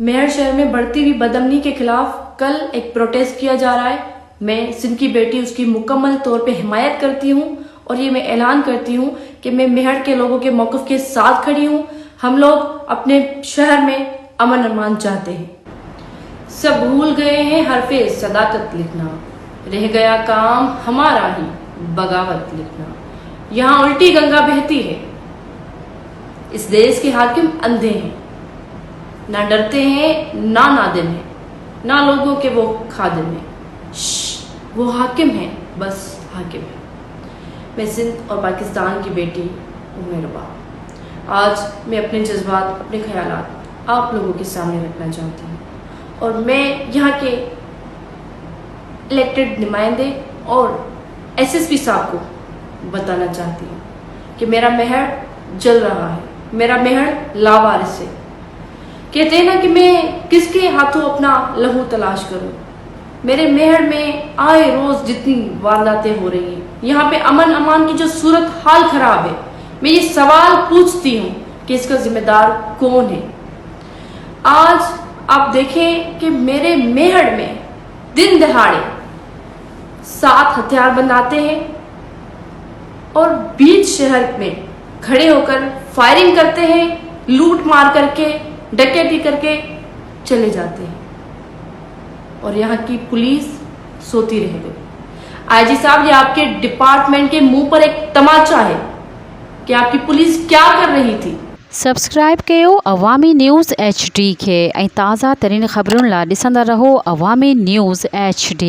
मेहर शहर में बढ़ती हुई बदअमनी के खिलाफ कल एक प्रोटेस्ट किया जा रहा है। मैं सिंध की बेटी उसकी मुकम्मल तौर पे हिमायत करती हूँ और ये मैं ऐलान करती हूँ कि मैं मेहर के लोगों के मौक़िफ़ के साथ खड़ी हूँ। हम लोग अपने शहर में अमन अमान चाहते हैं। सब भूल गए हैं हरफे सदाकत लिखना, रह गया काम हमारा ही बगावत लिखना। यहाँ उल्टी गंगा बहती है, इस देश के हाकिम अंधे हैं, ना डरते हैं ना नादिम हैं, ना लोगों के वो खादिम हैं। वो हाकिम हैं, बस हाकिम हैं। मैं सिंध और पाकिस्तान की बेटी उमेरबा, आज मैं अपने जज्बात, अपने ख्यालात आप लोगों के सामने रखना चाहती हूँ और मैं यहाँ के इलेक्टेड नुमाइंदे और एसएसपी साहब को बताना चाहती हूँ कि मेरा मेहर जल रहा है, मेरा मेहर लावारिस है। कहते हैं ना कि मैं किसके हाथों अपना लहू तलाश करूं। मेरे मेहर में आए रोज जितनी वारदातें हो रही हैं, यहाँ पे अमन अमान की जो सूरत हाल खराब है, मैं ये सवाल पूछती हूँ कि इसका जिम्मेदार कौन है। आज आप देखें कि मेरे मेहर में दिन दहाड़े 7 हथियारबंद आते हैं और बीच शहर में खड़े होकर फायरिंग करते हैं, लूट मार करके, डकैती करके चले जाते हैं और यहाँ की पुलिस सोती रह गई। आईजी साहब, ये आपके डिपार्टमेंट के मुंह पर एक तमाचा है कि आपकी पुलिस क्या कर रही थी। सब्सक्राइब कयो अवामी न्यूज़ HD खे ऐं ताज़ा तरीन ख़बरुनि लाइ ॾिसंदा रहो अवामी न्यूज़ HD।